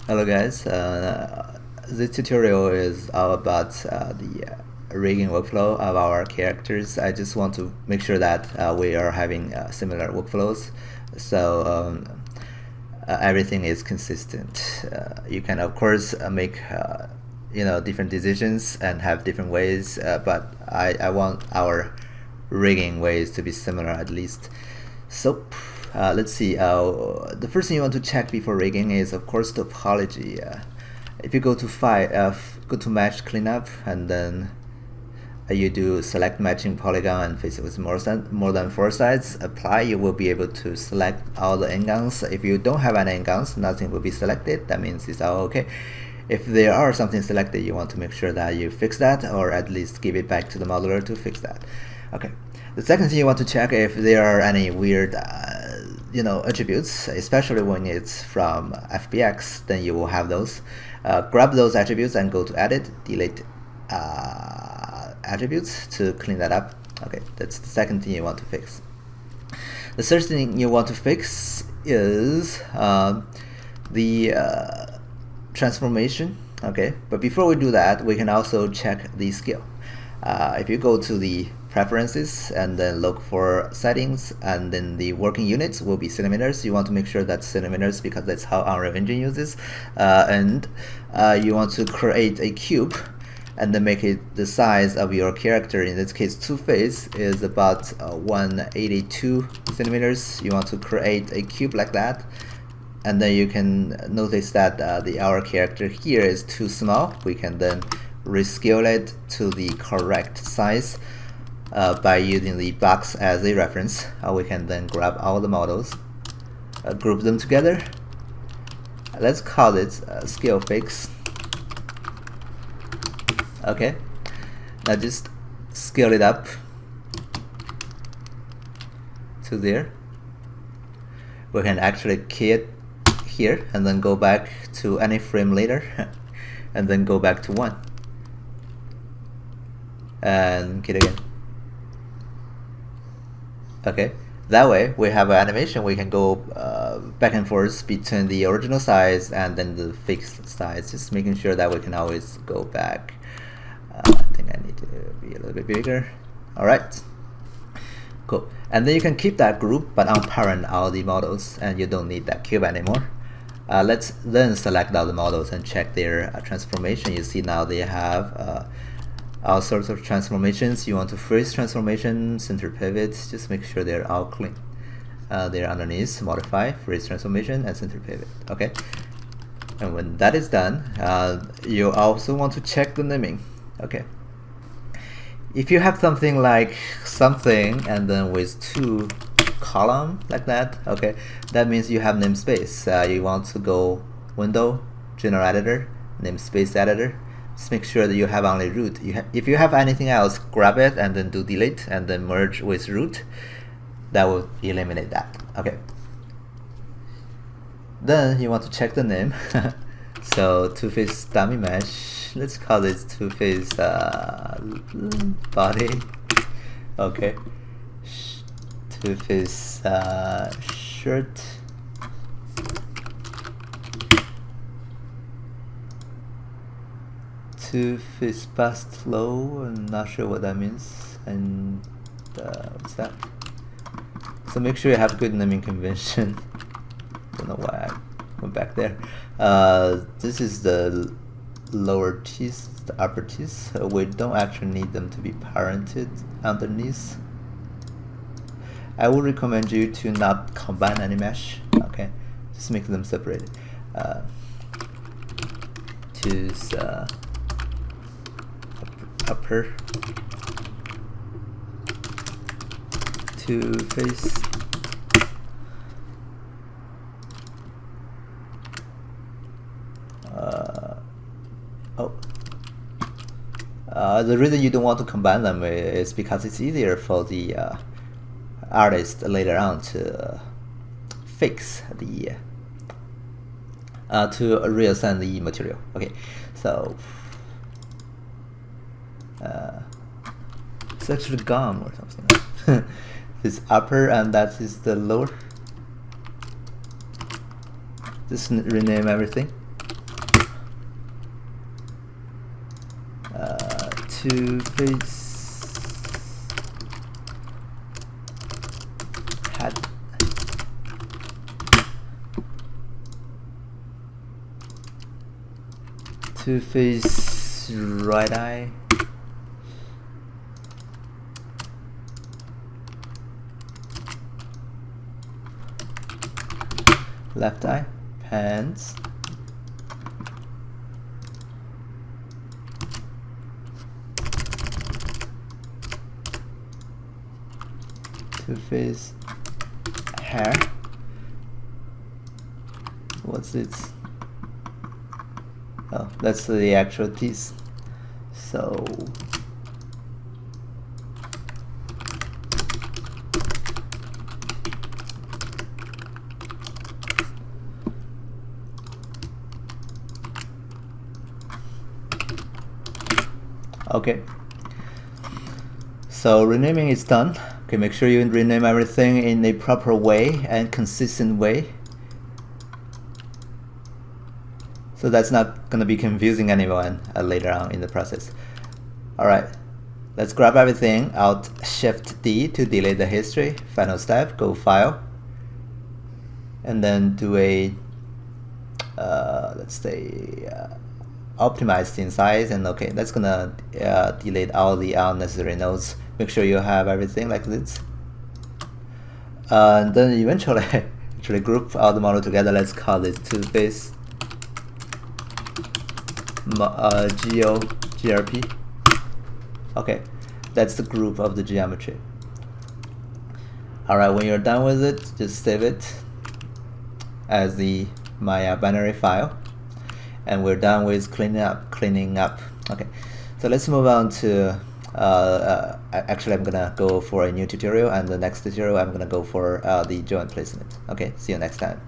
Hello guys, this tutorial is all about the rigging workflow of our characters. I just want to make sure that we are having similar workflows, so everything is consistent. You can of course make different decisions and have different ways, but I want our rigging ways to be similar at least. So let's see. The first thing you want to check before rigging is, of course, topology. If you go to file, go to Mesh Cleanup, and then you do select matching polygon and face it with more than 4 sides. Apply. You will be able to select all the n-gons. If you don't have any n-gons, nothing will be selected. That means it's all okay. If there are something selected, you want to make sure that you fix that, or at least give it back to the modeler to fix that. Okay. The second thing you want to check if there are any weird attributes, especially when it's from FBX, then you will have those. Grab those attributes and go to Edit, Delete Attributes to clean that up. Okay, that's the second thing you want to fix. The third thing you want to fix is the transformation. Okay, but before we do that, we can also check the scale. If you go to the preferences and then look for settings, and then the working units will be centimeters. You want to make sure that's centimeters because that's how Unreal Engine uses. And you want to create a cube and then make it the size of your character. In this case, Two-Face is about 182 centimeters. You want to create a cube like that, and then you can notice that our character here is too small. We can then rescale it to the correct size by using the box as a reference. We can then grab all the models, group them together. Let's call it scale fix. Okay, now just scale it up to there. We can actually key it here and then go back to any frame later and then go back to 1 and key it again. Okay, that way we have an animation. We can go back and forth between the original size and then the fixed size, just making sure that we can always go back. I think I need to be a little bit bigger. Alright, cool. And then you can keep that group but unparent all the models, and you don't need that cube anymore. Let's then select all the models and check their transformation. You see now they have all sorts of transformations. You want to freeze transformation, center pivot, just make sure they're all clean. They're underneath, modify, freeze transformation, and center pivot. Okay, and when that is done, you also want to check the naming. Okay, if you have something like something and then with 2 column like that, okay, that means you have namespace. You want to go Window, General Editor, Namespace Editor. Just make sure that you have only root. If you have anything else, grab it and then do delete and then merge with root. That will eliminate that. Okay. Then you want to check the name. So Two-Face dummy mesh. Let's call this Two-Face body. Okay. Two-Face shirt. Two-Face bust low. I'm not sure what that means. And what's that? So make sure you have good naming convention. Don't know why I went back there. This is the lower teeth, the upper teeth. So we don't actually need them to be parented underneath. I would recommend you to not combine any mesh. Okay, just make them separated. Choose upper Two-Face. The reason you don't want to combine them is because it's easier for the artist later on to fix the to reassign the material. Okay, so it's actually gone or something. This upper and that is the lower. Just rename everything. to face head. To face right eye. Left eye, pants. To face hair. What's it? Oh, that's the actual teeth. So okay. So renaming is done. Okay, make sure you rename everything in a proper way and consistent way. So that's not going to be confusing anyone later on in the process. Alright, let's grab everything out, Shift D to delete the history. Final step, go File, and then do a, let's say, optimize scene size, and okay, that's going to delete all the unnecessary nodes. Make sure you have everything like this. And then eventually, actually group all the model together. Let's call this two-face GRP. Okay, that's the group of the geometry. Alright, when you're done with it, just save it as the my binary file, and we're done with cleaning up. Okay, so let's move on to actually I'm gonna go for a new tutorial, and the next tutorial I'm gonna go for the joint placement. Okay, see you next time.